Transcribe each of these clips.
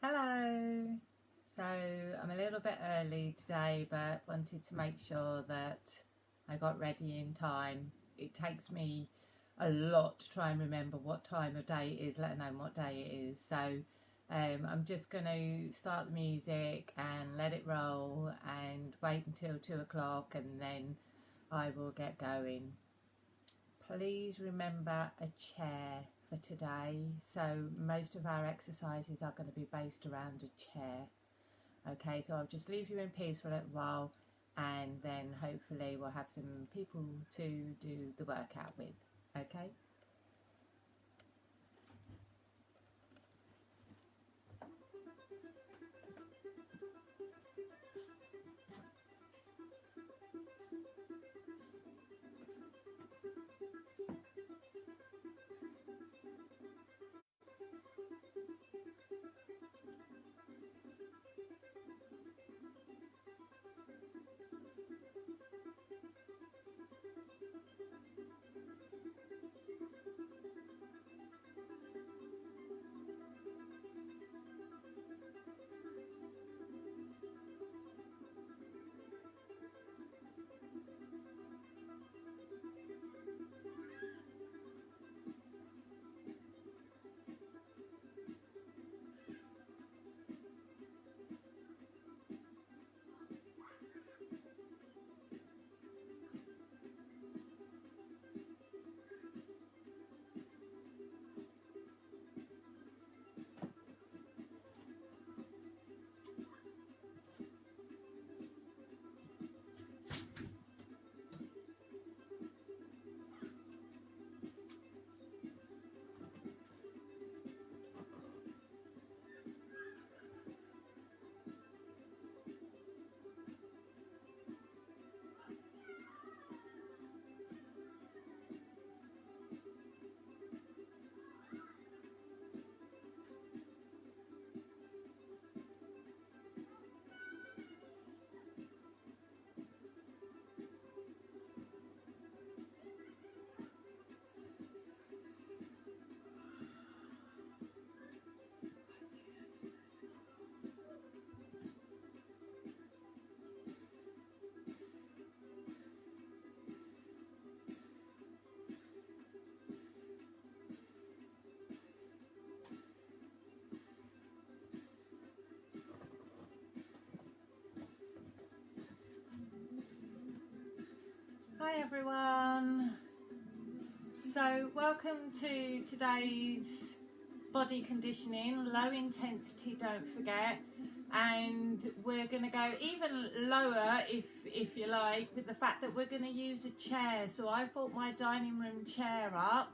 Hello. So I'm a little bit early today, but wanted to make sure that I got ready in time. It takes me a lot to try and remember what time of day it is, let alone what day it is. So I'm just going to start the music and let it roll and wait until 2 o'clock, and then I will get going. Please remember a chair for today. So most of our exercises are going to be based around a chair. Okay, so I'll just leave you in peace for a little while, and then hopefully we'll have some people to do the workout with. Okay. Hi everyone. So welcome to today's body conditioning, low intensity, don't forget, and we're going to go even lower if you like, with the fact that we're going to use a chair. So I've brought my dining room chair up,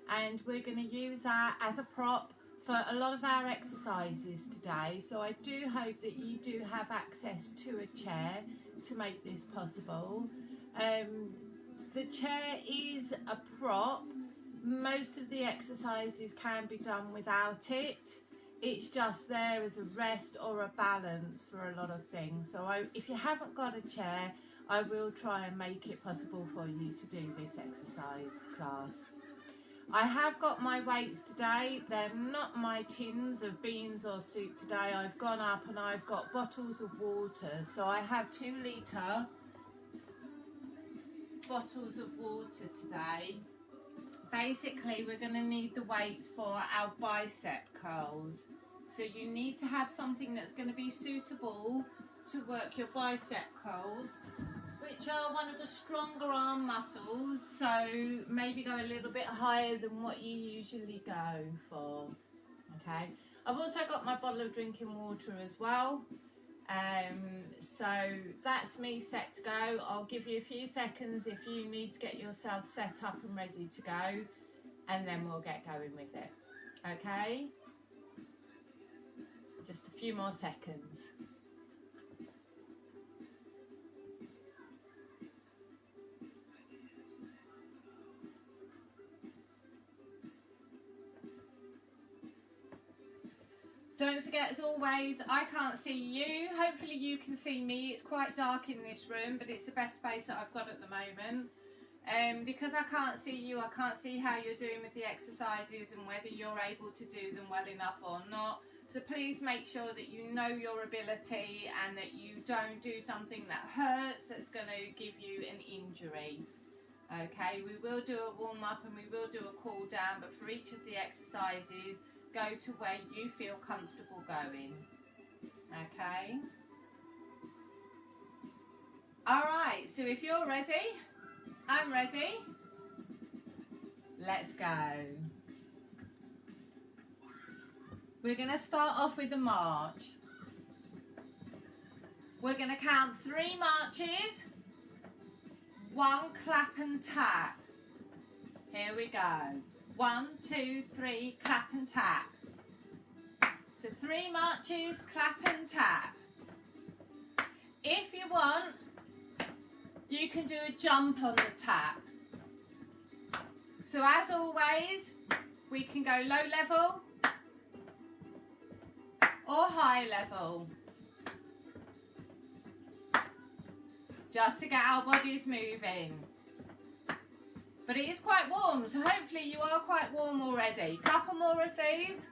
and we're going to use that as a prop for a lot of our exercises today. So I do hope that you do have access to a chair to make this possible. The chair is a prop. Most of the exercises can be done without it. It's just there as a rest or a balance for a lot of things. So if you haven't got a chair, I will try and make it possible for you to do this exercise class. I have got my weights today. They're not my tins of beans or soup today. I've gone up and I've got bottles of water. So I have 2 litre bottles of water today. Basically, we're going to need the weights for our bicep curls. So you need to have something that's going to be suitable to work your bicep curls, which are one of the stronger arm muscles. So maybe go a little bit higher than what you usually go for. Okay. I've also got my bottle of drinking water as well. So that's me set to go. I'll give you a few seconds if you need to get yourself set up and ready to go, and then we'll get going with it. Okay? Just a few more seconds. Don't forget, as always, I can't see you. Hopefully you can see me. It's quite dark in this room, but it's the best space that I've got at the moment. Because I can't see you, I can't see how you're doing with the exercises and whether you're able to do them well enough or not. So please make sure that you know your ability and that you don't do something that hurts, that's going to give you an injury. Okay, we will do a warm up and we will do a cool down, but for each of the exercises, go to where you feel comfortable going. Okay. All right, so if you're ready, I'm ready. Let's go. We're going to start off with a march. We're going to count 3 marches, 1 clap and tap. Here we go. 1, 2, 3, clap and tap. So 3 marches, clap and tap. If you want, you can do a jump on the tap. So as always, we can go low level or high level, just to get our bodies moving. But it is quite warm, so hopefully you are quite warm already. Couple more of these.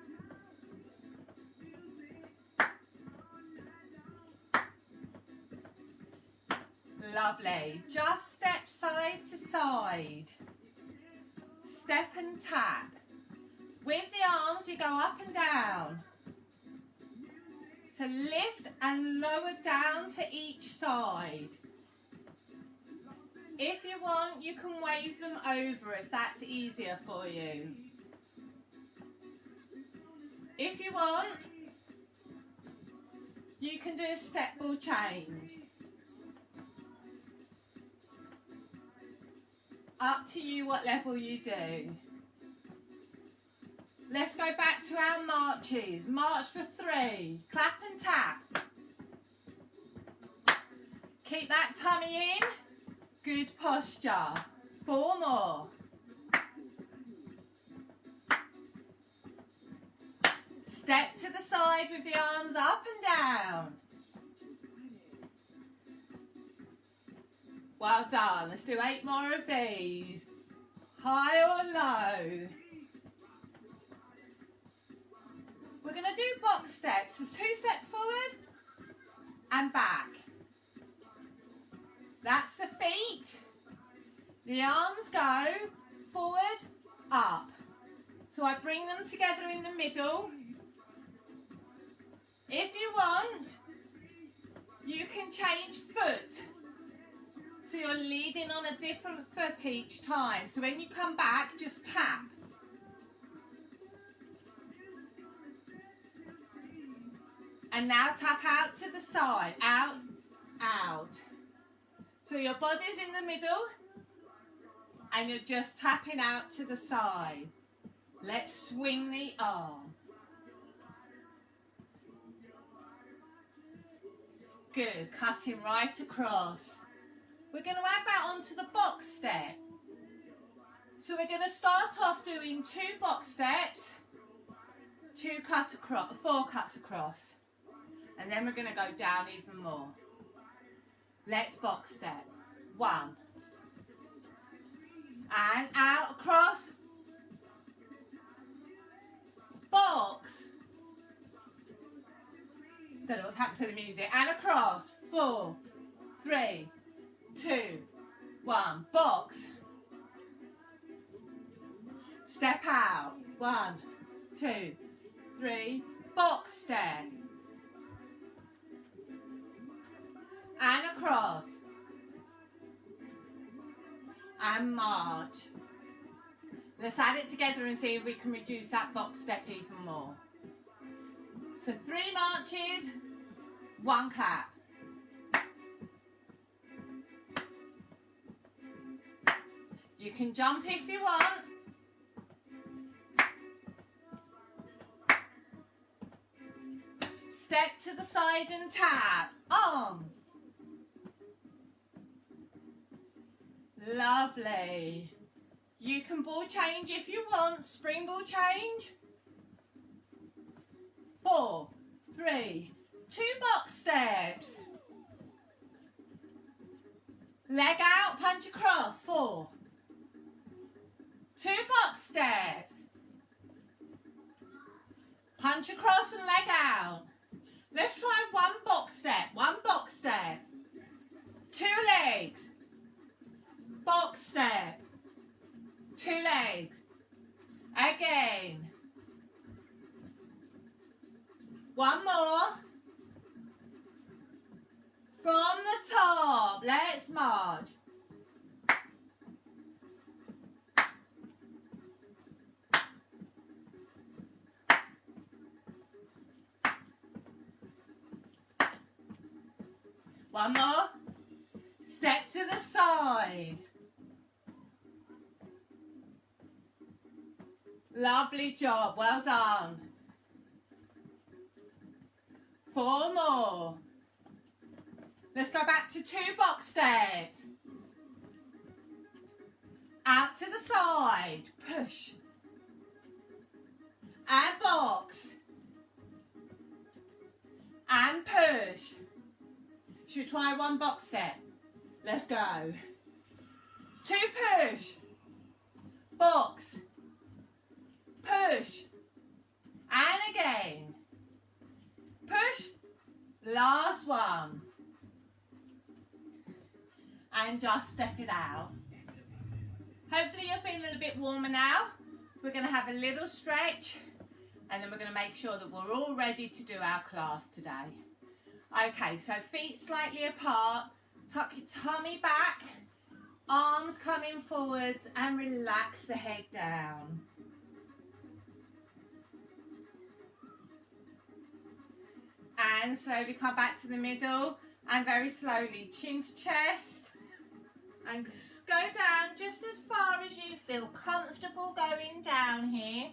Lovely. Just step side to side. Step and tap. With the arms, we go up and down. So lift and lower down to each side. If you want, you can wave them over if that's easier for you. If you want, you can do a step ball change. Up to you what level you do. Let's go back to our marches. March for 3. Clap and tap. Keep that tummy in. Good posture. 4 more. Step to the side with the arms up and down. Well done. Let's do 8 more of these. High or low. We're going to do box steps. There's 2 steps forward and back. That's the feet. The arms go forward, up. So I bring them together in the middle. If you want, you can change foot. So you're leading on a different foot each time. So when you come back, just tap. And now tap out to the side. Out, out. So your body's in the middle and you're just tapping out to the side. Let's swing the arm. Good, cutting right across. We're going to add that onto the box step. So we're going to start off doing 2 box steps, 4 cuts across. And then we're going to go down even more. Let's box step. 1. And out across. Box. Don't know what's happened to the music. And across. 4, 3, 2, 1. Box. Step out. 1, 2, 3. Box step. And across. And march. Let's add it together and see if we can reduce that box step even more. So 3 marches, 1 clap. You can jump if you want. Step to the side and tap. Arms. Lovely. You can ball change if you want. Spring ball change. 4, 3, 2 box steps. Leg out, punch across. 4, 2 box steps. Punch across and leg out. Let's try one box step. One box step. 2 legs. Box step. 2 legs. Again. One more. From the top. Let's march. One more. Step to the side. Lovely job. Well done. 4 more. Let's go back to 2 box steps. Out to the side. Push. And box. And push. Should we try 1 box step? Let's go. 2 push. Box. Push. And again. Push. Last one. And just step it out. Hopefully you're feeling a bit warmer now. We're going to have a little stretch and then we're going to make sure that we're all ready to do our class today. Okay, so feet slightly apart, tuck your tummy back, arms coming forwards and relax the head down. And slowly come back to the middle and very slowly chin to chest and go down just as far as you feel comfortable going down here.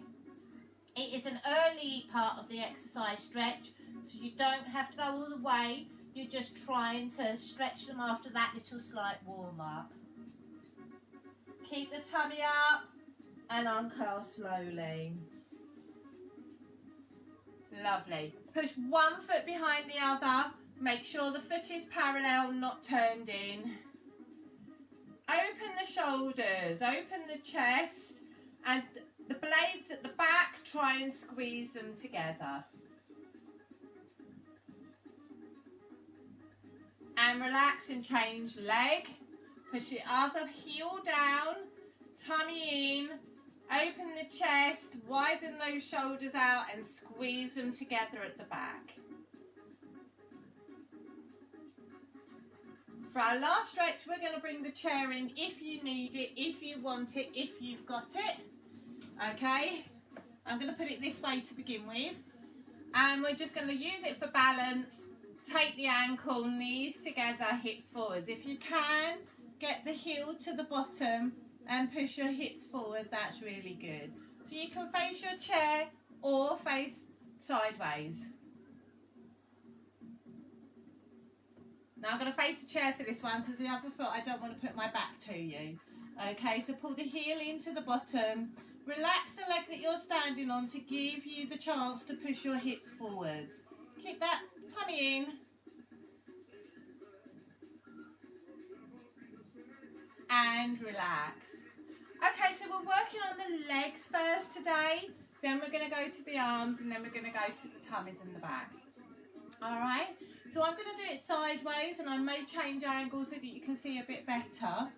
It is an early part of the exercise stretch, so you don't have to go all the way. You're just trying to stretch them after that little slight warm up. Keep the tummy up and uncurl slowly. Lovely. Push one foot behind the other. Make sure the foot is parallel, not turned in. Open the shoulders, open the chest, and the blades at the back, try and squeeze them together. And relax and change leg. Push your other heel down, tummy in, open the chest, widen those shoulders out and squeeze them together at the back. For our last stretch, we're going to bring the chair in if you need it, if you want it, if you've got it. Okay, I'm going to put it this way to begin with. And we're just going to use it for balance. Take the ankle, knees together, hips forwards. If you can, get the heel to the bottom and push your hips forward. That's really good. So you can face your chair or face sideways. Now I'm going to face the chair for this one because the other foot I don't want to put my back to you. Okay, so pull the heel into the bottom. Relax the leg that you're standing on to give you the chance to push your hips forwards. Keep that tummy in. And relax. Okay, so we're working on the legs first today. Then we're going to go to the arms and then we're going to go to the tummies and the back. All right. So I'm going to do it sideways and I may change angles so that you can see a bit better.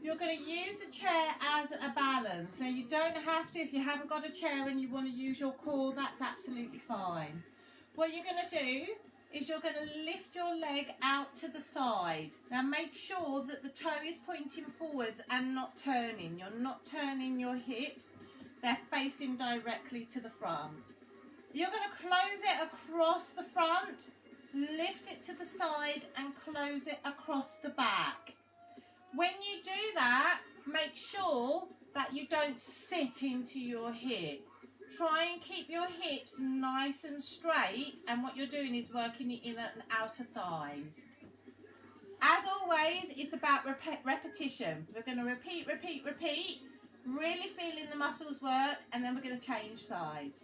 You're going to use the chair as a balance. Now you don't have to, if you haven't got a chair and you want to use your core, that's absolutely fine. What you're going to do is you're going to lift your leg out to the side. Now make sure that the toe is pointing forwards and not turning. You're not turning your hips. They're facing directly to the front. You're going to close it across the front, lift it to the side and close it across the back. When you do that, make sure that you don't sit into your hip. Try and keep your hips nice and straight, and what you're doing is working the inner and outer thighs. As always, it's about repetition. We're going to repeat, repeat, repeat, really feeling the muscles work, and then we're going to change sides.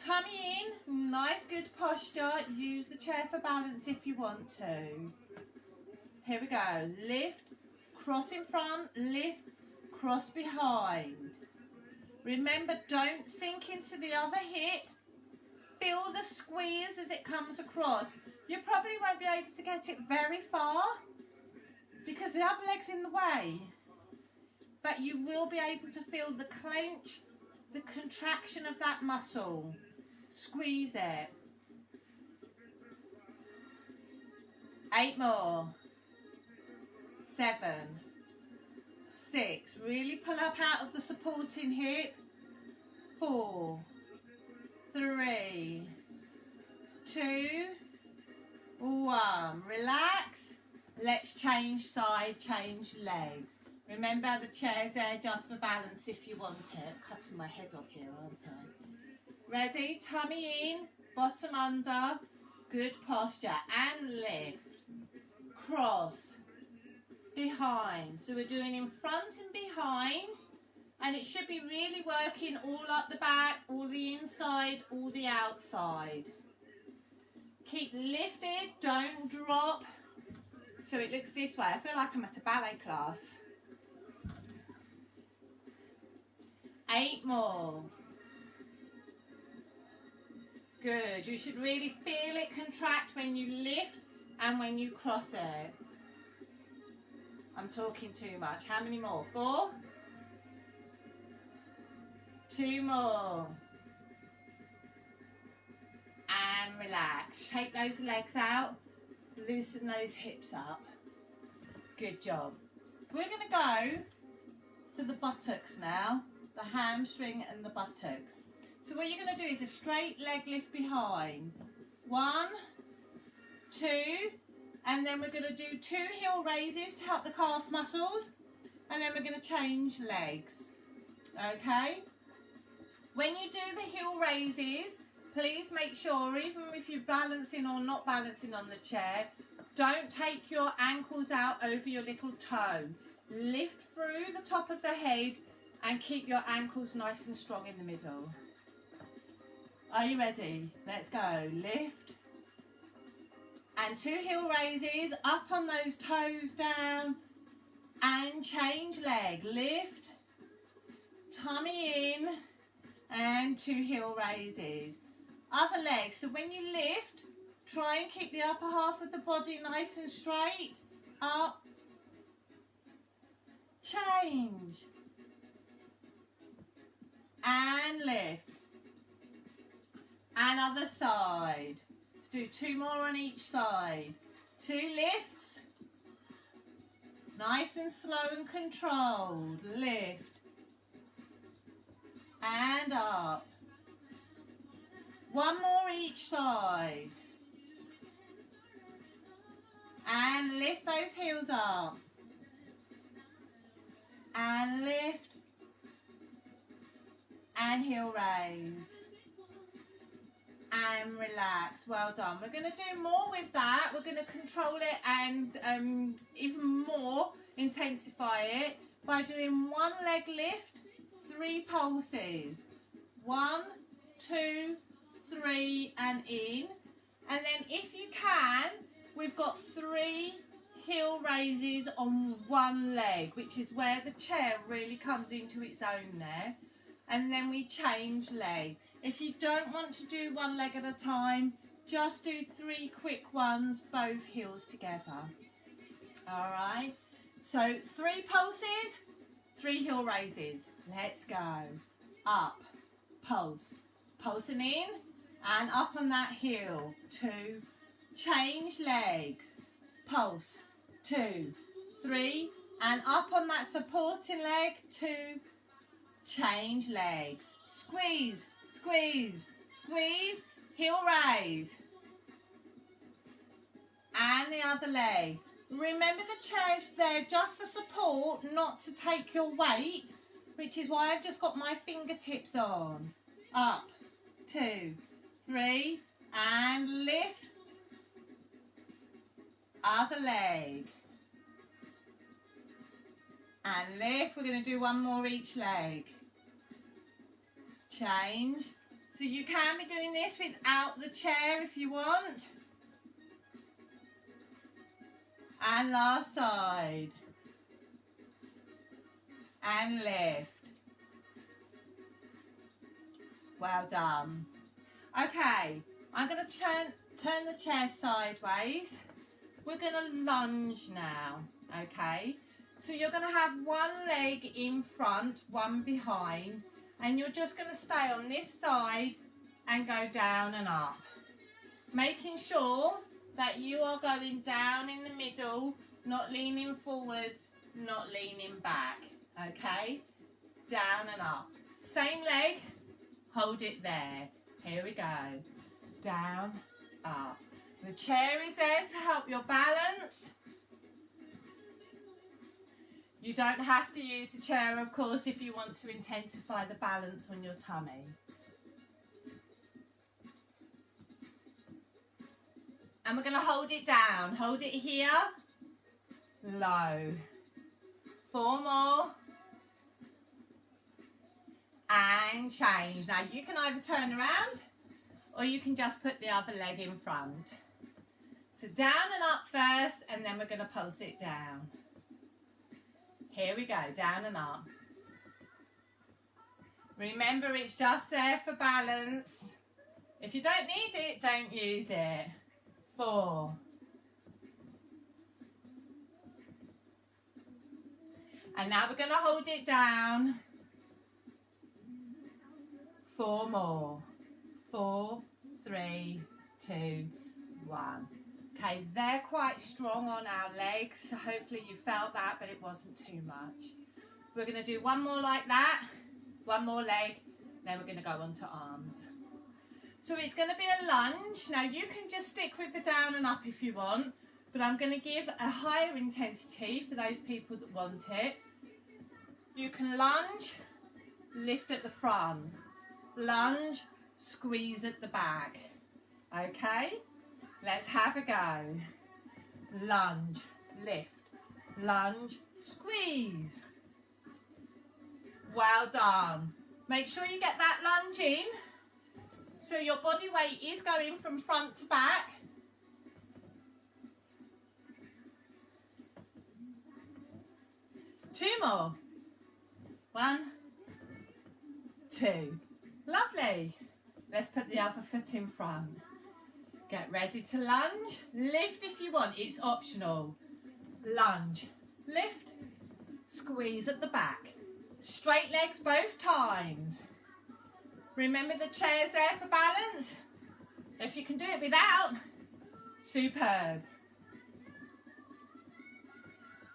Tummy in, nice good posture. Use the chair for balance if you want to. Here we go. Lift, cross in front, lift, cross behind. Remember, don't sink into the other hip. Feel the squeeze as it comes across. You probably won't be able to get it very far because the other leg's in the way, but you will be able to feel the clench, the contraction of that muscle. Squeeze it. 8 more. 7, 6. Really pull up out of the supporting hip. 4, 3, 2, 1. Relax. Let's change side, change legs. Remember the chair's there just for balance if you want it. I'm cutting my head off here, aren't I? Ready? Tummy in, bottom under. Good posture. And lift. Cross. Behind. So we're doing in front and behind. And it should be really working all up the back, all the inside, all the outside. Keep lifted, don't drop. So it looks this way. I feel like I'm at a ballet class. 8 more. Good. You should really feel it contract when you lift and when you cross it. I'm talking too much. How many more? 4? 2 more. And relax. Shake those legs out. Loosen those hips up. Good job. We're going to go for the buttocks now. The hamstring and the buttocks. So what you're going to do is a straight leg lift behind. 1, 2, and then we're going to do 2 heel raises to help the calf muscles. And then we're going to change legs. Okay? When you do the heel raises, please make sure, even if you're balancing or not balancing on the chair, don't take your ankles out over your little toe. Lift through the top of the head and keep your ankles nice and strong in the middle. Are you ready? Let's go. Lift. And 2 heel raises, up on those toes down, and change leg. Lift, tummy in, and 2 heel raises. Other leg. So when you lift, try and keep the upper half of the body nice and straight. Up, change, and lift. And other side. Let's do 2 more on each side. 2 lifts. Nice and slow and controlled. Lift. And up. 1 more each side. And lift those heels up. And lift. And heel raise. And relax. Well done. We're going to do more with that. We're going to control it and even more intensify it by doing 1 leg lift, 3 pulses. 1, 2, 3 and in. And then if you can, we've got 3 heel raises on 1 leg, which is where the chair really comes into its own there. And then we change leg. If you don't want to do 1 leg at a time, just do 3 quick ones, both heels together. All right. So 3 pulses, 3 heel raises. Let's go. Up, pulse, pulsing in, and up on that heel. 2, change legs, pulse, 2, 3, and up on that supporting leg. 2, change legs, squeeze, squeeze, squeeze, heel raise. And the other leg. Remember the chair's there just for support, not to take your weight, which is why I've just got my fingertips on. Up, 2, 3, and lift. Other leg. And lift. We're going to do 1 more each leg. Change. So you can be doing this without the chair if you want. And last side. And lift. Well done. Okay, I'm going to turn the chair sideways. We're going to lunge now, okay? So you're going to have one leg in front, one behind, and you're just going to stay on this side and go down and up. Making sure that you are going down in the middle, not leaning forward, not leaning back, okay? Down and up. Same leg, hold it there. Here we go. Down, up. The chair is there to help your balance. You don't have to use the chair, of course, if you want to intensify the balance on your tummy. And we're going to hold it down. Hold it here. Low. 4 more. And change. Now you can either turn around or you can just put the other leg in front. So down and up first, and then we're going to pulse it down. Here we go, down and up. Remember, it's just there for balance. If you don't need it, don't use it. 4. And now we're going to hold it down. 4 more. 4, 3, 2, 1. Okay, they're quite strong on our legs, so hopefully you felt that, but it wasn't too much. We're going to do one more like that, one more leg, then we're going to go on to arms. So it's going to be a lunge. Now you can just stick with the down and up if you want, but I'm going to give a higher intensity for those people that want it. You can lunge, lift at the front, lunge, squeeze at the back. Okay, let's have a go. Lunge, lift, lunge, squeeze. Well done. Make sure you get that lunge in so your body weight is going from front to back. Two more. 1, 2. Lovely. Let's put the other foot in front. Get ready to lunge. Lift if you want, it's optional. Lunge, lift, squeeze at the back. Straight legs both times. Remember the chair's there for balance. If you can do it without, superb.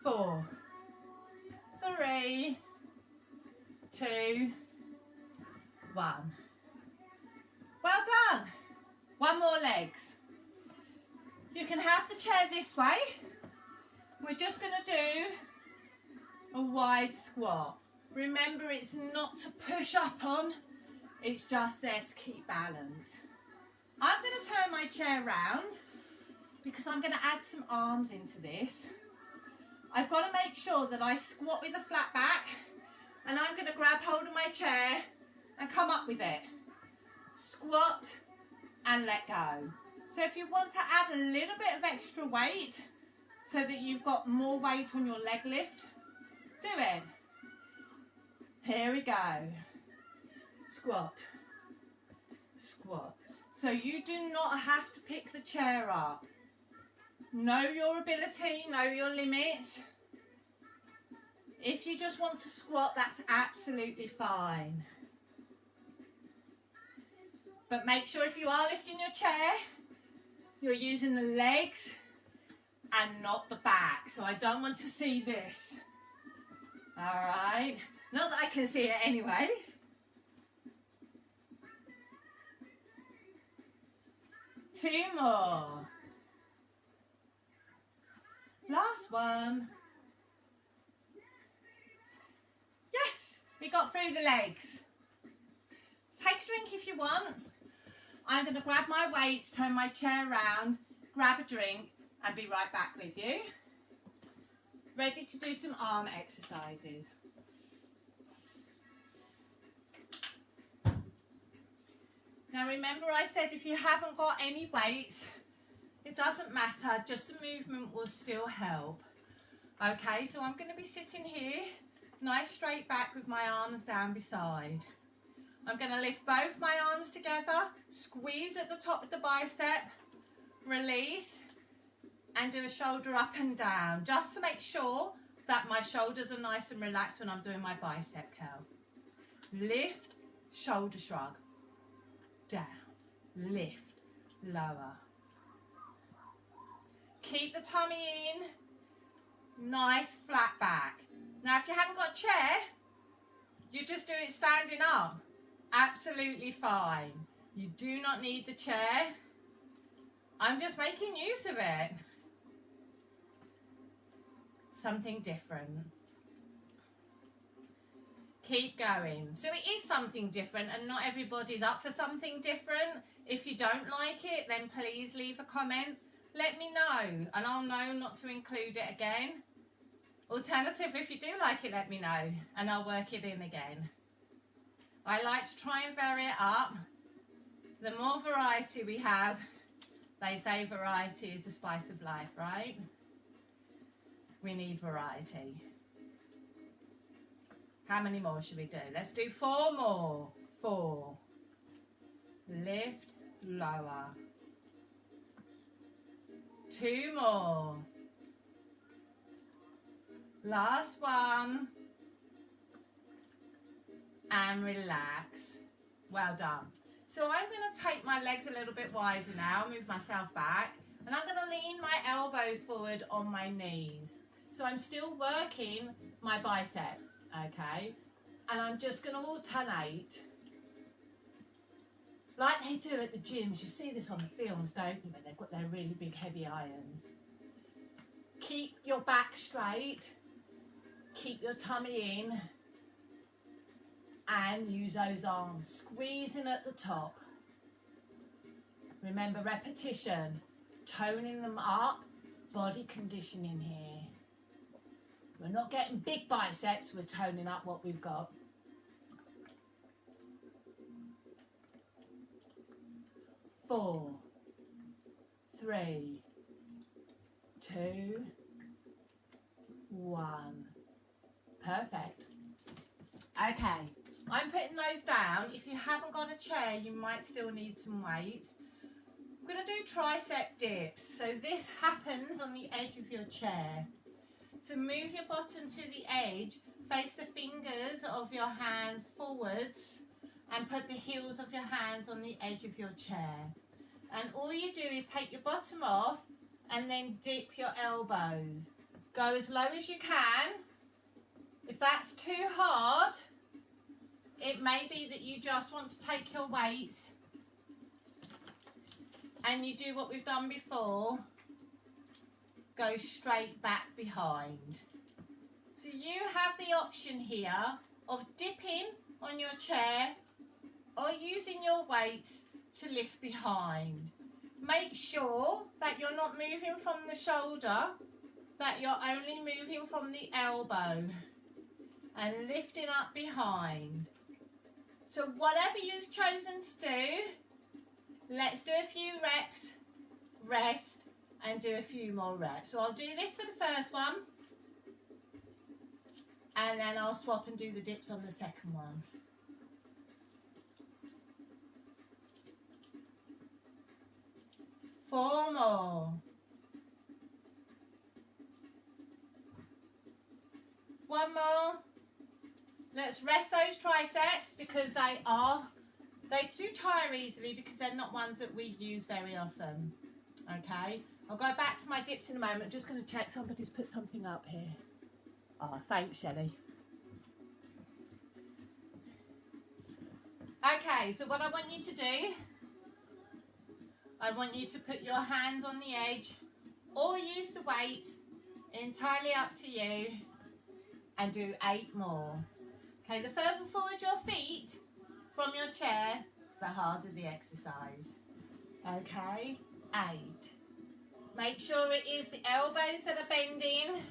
4, 3, 2, 1. Well done. One more legs. You can have the chair this way. We're just going to do a wide squat. Remember, it's not to push up on, it's just there to keep balance. I'm going to turn my chair round because I'm going to add some arms into this. I've got to make sure that I squat with a flat back, and I'm going to grab hold of my chair and come up with it. Squat and let go. So if you want to add a little bit of extra weight so that you've got more weight on your leg lift, do it. Here we go. Squat, squat. So you do not have to pick the chair up. Know your ability, know your limits. If you just want to squat, that's absolutely fine. But make sure if you are lifting your chair, you're using the legs and not the back. So I don't want to see this. All right. Not that I can see it anyway. Two more. Last one. Yes, we got through the legs. Take a drink if you want. I'm going to grab my weights, turn my chair around, grab a drink and be right back with you. Ready to do some arm exercises. Now remember I said if you haven't got any weights, it doesn't matter, just the movement will still help. Okay, so I'm going to be sitting here, nice straight back with my arms down beside. I'm going to lift both my arms together, squeeze at the top of the bicep, release, and do a shoulder up and down, just to make sure that my shoulders are nice and relaxed when I'm doing my bicep curl. Lift, shoulder shrug, down, lift, lower. Keep the tummy in, nice flat back. Now if you haven't got a chair, you just do it standing up. Absolutely fine. You do not need the chair. I'm just making use of it. Something different. Keep going. So it is something different, and not everybody's up for something different. If you don't like it, then please leave a comment. Let me know, and I'll know not to include it again. Alternatively, if you do like it, let me know, and I'll work it in again. I like to try and vary it up. The more variety we have, they say variety is the spice of life, right? We need variety. How many more should we do? Let's do 4 more. 4. Lift, lower. 2 more. Last one. And relax. Well done. So I'm going to take my legs a little bit wider now, move myself back, and I'm going to lean my elbows forward on my knees. So I'm still working my biceps, okay? And I'm just going to alternate like they do at the gyms. You see this on the films, don't you, when they've got their really big heavy irons. Keep your back straight, keep your tummy in, and use those arms, squeezing at the top. Remember, repetition, toning them up. It's body conditioning here. We're not getting big biceps, we're toning up what we've got. 4, 3, 2, 1. Perfect. Okay, I'm putting those down. If you haven't got a chair, you might still need some weights. I'm going to do tricep dips. So this happens on the edge of your chair. So move your bottom to the edge, face the fingers of your hands forwards, and put the heels of your hands on the edge of your chair. And all you do is take your bottom off and then dip your elbows. Go as low as you can. If that's too hard, it may be that you just want to take your weight and you do what we've done before. Go straight back behind. So you have the option here of dipping on your chair or using your weights to lift behind. Make sure that you're not moving from the shoulder, that you're only moving from the elbow and lifting up behind. So whatever you've chosen to do, let's do a few reps, rest, and do a few more reps. So I'll do this for the first one, and then I'll swap and do the dips on the second one. Four more. One more. Let's rest those triceps because they do tire easily because they're not ones that we use very often. Okay, I'll go back to my dips in a moment. I'm just going to check somebody's put something up here. Oh, thanks, Shelley. Okay, so what I want you to do, I want you to put your hands on the edge or use the weight, entirely up to you, and do 8 more. Okay, the further forward your feet from your chair, the harder the exercise. Okay, 8. Make sure it is the elbows that are bending.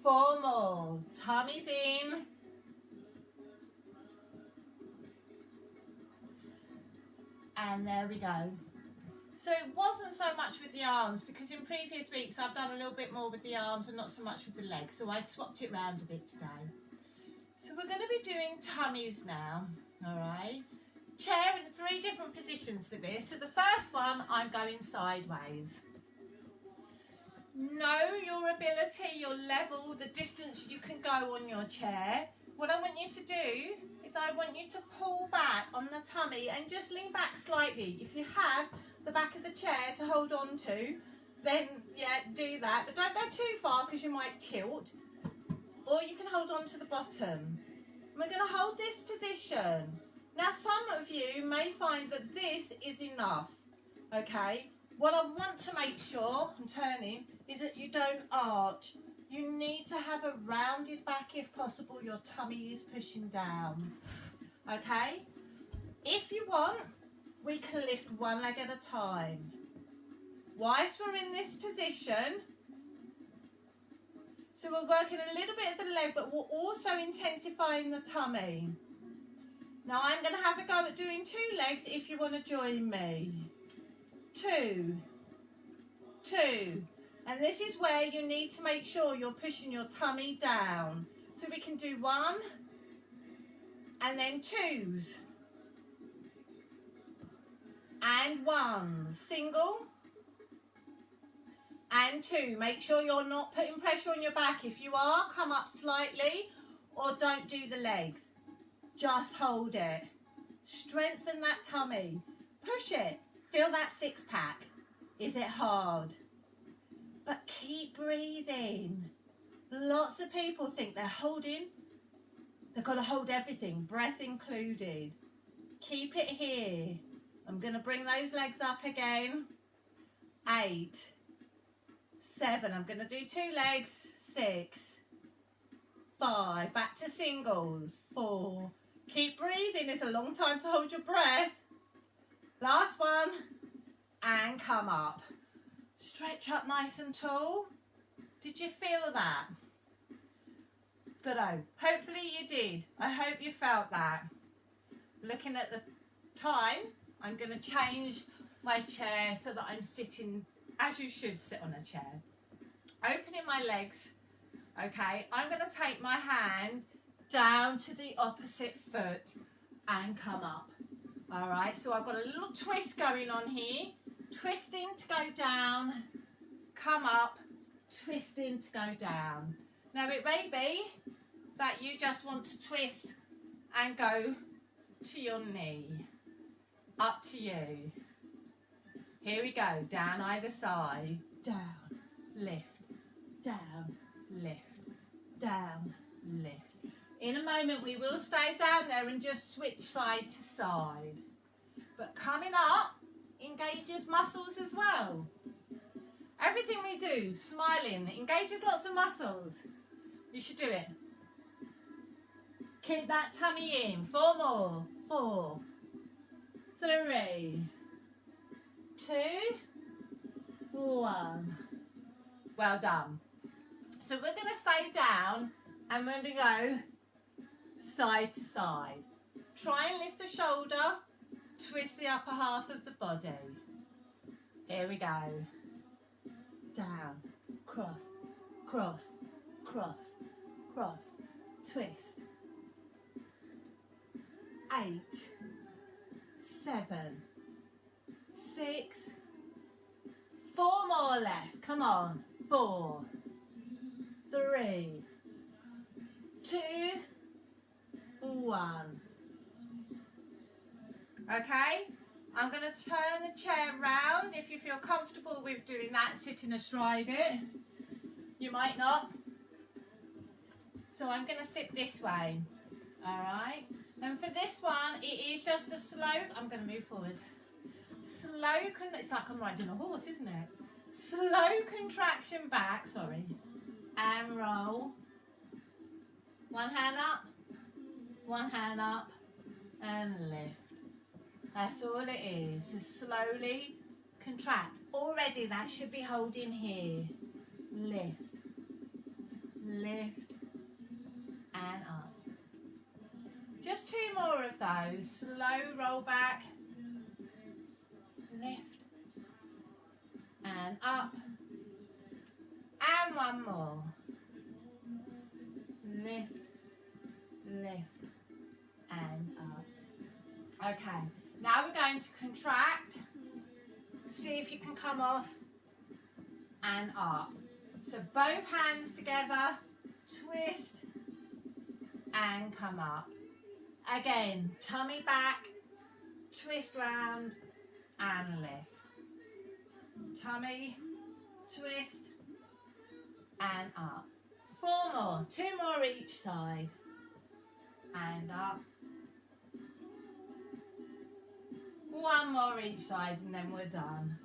4 more. Tummy's in. And there we go. So it wasn't so much with the arms because in previous weeks I've done a little bit more with the arms and not so much with the legs. So I swapped it round a bit today. So we're going to be doing tummies now, all right? Chair in 3 different positions for this. So the first one, I'm going sideways. Know your ability, your level, the distance you can go on your chair. What I want you to do is I want you to pull back on the tummy and just lean back slightly. If you have the back of the chair to hold on to, then yeah, do that. But don't go too far because you might tilt. Or you can hold on to the bottom. We're going to hold this position. Now some of you may find that this is enough, okay? What I want to make sure, I'm turning, is that you don't arch. You need to have a rounded back if possible. Your tummy is pushing down, okay? If you want, we can lift one leg at a time. Whilst we're in this position, so we're working a little bit of the leg, but we're also intensifying the tummy. Now I'm going to have a go at doing 2 legs if you want to join me. 2, 2. And this is where you need to make sure you're pushing your tummy down. So we can do 1 and then 2s. And 1. Single. And 2. Make sure you're not putting pressure on your back. If you are, come up slightly or don't do the legs. Just hold it. Strengthen that tummy. Push it. Feel that 6-pack. Is it hard? But keep breathing. Lots of people think they're holding. They've got to hold everything, breath included. Keep it here. I'm going to bring those legs up again. 8, 7. I'm going to do 2 legs. 6, 5. Back to singles. 4. Keep breathing. It's a long time to hold your breath. Last one. And come up. Stretch up nice and tall. Did you feel that? Dunno. Hopefully you did. I hope you felt that. Looking at the time, I'm going to change my chair so that I'm sitting as you should sit on a chair. Opening my legs. Okay, I'm going to take my hand down to the opposite foot and come up. All right, so I've got a little twist going on here. Twisting to go down, come up, twisting to go down. Now it may be that you just want to twist and go to your knee. Up to you. Here we go, down either side. Down, lift, down, lift, down, lift. In a moment we will stay down there and just switch side to side. But coming up engages muscles as well. Everything we do, smiling, engages lots of muscles. You should do it. Keep that tummy in. 4 more. 4, 3, 2, 1. Well done. So we're going to stay down and we're going to go side to side. Try and lift the shoulder. Twist the upper half of the body. Here we go. Down, cross, cross, cross, cross, twist. 8, 7, 6, 4 more left. Come on. 4, 3, 2, 1. Okay, I'm going to turn the chair round. If you feel comfortable with doing that, sitting astride it. You might not. So I'm going to sit this way. All right. And for this one, it is just a slow. I'm going to move forward. Slow. It's like I'm riding a horse, isn't it? Slow contraction back. Sorry. And roll. One hand up. One hand up. And lift. That's all it is. So slowly contract. Already that should be holding here. Lift. Lift. And up. Just 2 more of those. Slow roll back. Lift. And up. And 1 more. Lift. lift, and up. Okay, now we're going to contract. See if you can come off and up. So both hands together, twist and come up. Again, tummy back, twist round and lift. Tummy, twist and up. 4 more, 2 more each side. And up. 1 more each side and then we're done.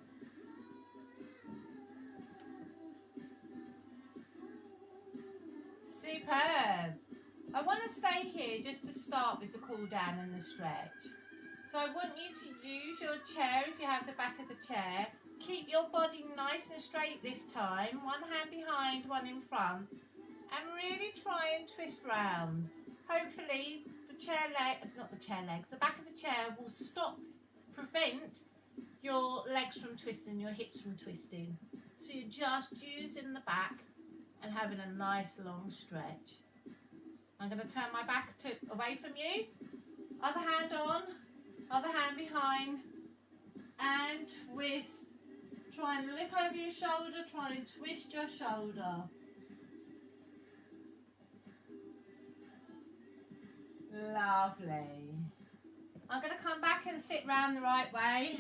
Superb. I want to stay here just to start with the cool down and the stretch. So I want you to use your chair if you have the back of the chair. Keep your body nice and straight this time. 1 hand behind, 1 in front. And really try and twist round. Hopefully the the back of the chair will prevent your legs from twisting, your hips from twisting. So you're just using the back and having a nice long stretch. I'm going to turn my back away from you. Other hand on, other hand behind, and twist. Try and look over your shoulder, try and twist your shoulder. Lovely. I'm going to come back and sit round the right way.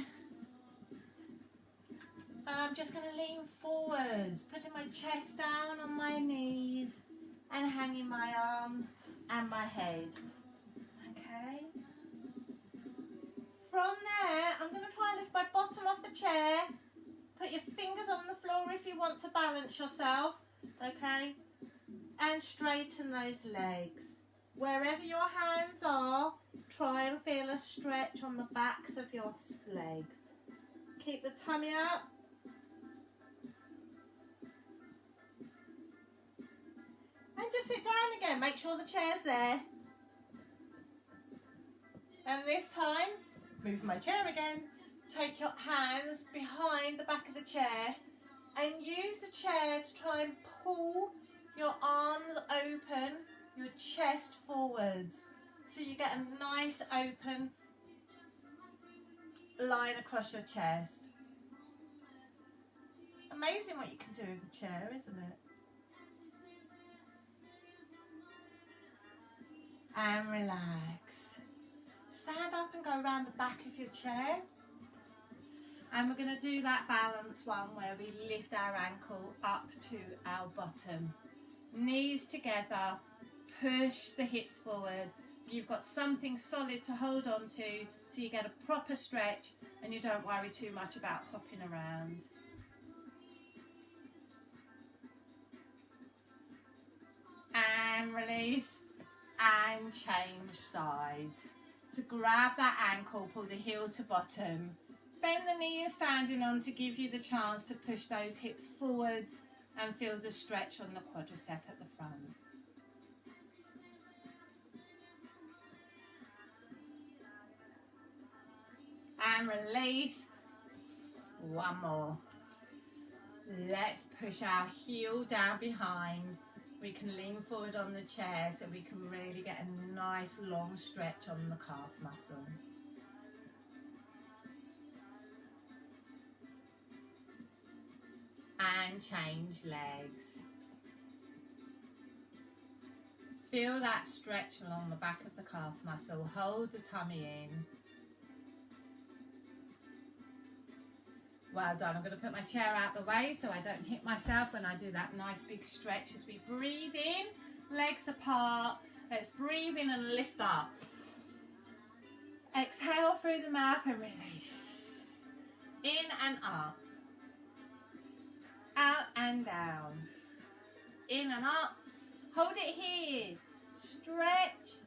And I'm just going to lean forwards, putting my chest down on my knees and hanging my arms and my head. Okay. From there, I'm going to try and lift my bottom off the chair. Put your fingers on the floor if you want to balance yourself. Okay. And straighten those legs. Wherever your hands are, try and feel a stretch on the backs of your legs. Keep the tummy up. And just sit down again. Make sure the chair's there. And this time, move my chair again. Take your hands behind the back of the chair and use the chair to try and pull your arms open, your chest forwards, so you get a nice open line across your chest. Amazing what you can do with a chair, isn't it? And relax. Stand up and go around the back of your chair. And we're going to do that balance one where we lift our ankle up to our bottom. Knees together, push the hips forward. You've got something solid to hold on to so you get a proper stretch and you don't worry too much about hopping around. And release and change sides. To grab that ankle, pull the heel to bottom. Bend the knee you're standing on to give you the chance to push those hips forwards and feel the stretch on the quadricep at the front. And release. 1 more. Let's push our heel down behind. We can lean forward on the chair so we can really get a nice long stretch on the calf muscle. And change legs. Feel that stretch along the back of the calf muscle. Hold the tummy in. Well done. I'm going to put my chair out the way so I don't hit myself when I do that nice big stretch as we breathe in, legs apart. Let's breathe in and lift up. Exhale through the mouth and release. In and up. Out and down. In and up. Hold it here. Stretch.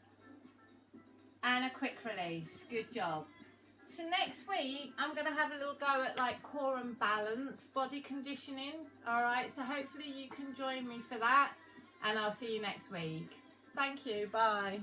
And a quick release. Good job. So next week, I'm going to have a little go at like core and balance, body conditioning. All right, so hopefully you can join me for that. And I'll see you next week. Thank you. Bye.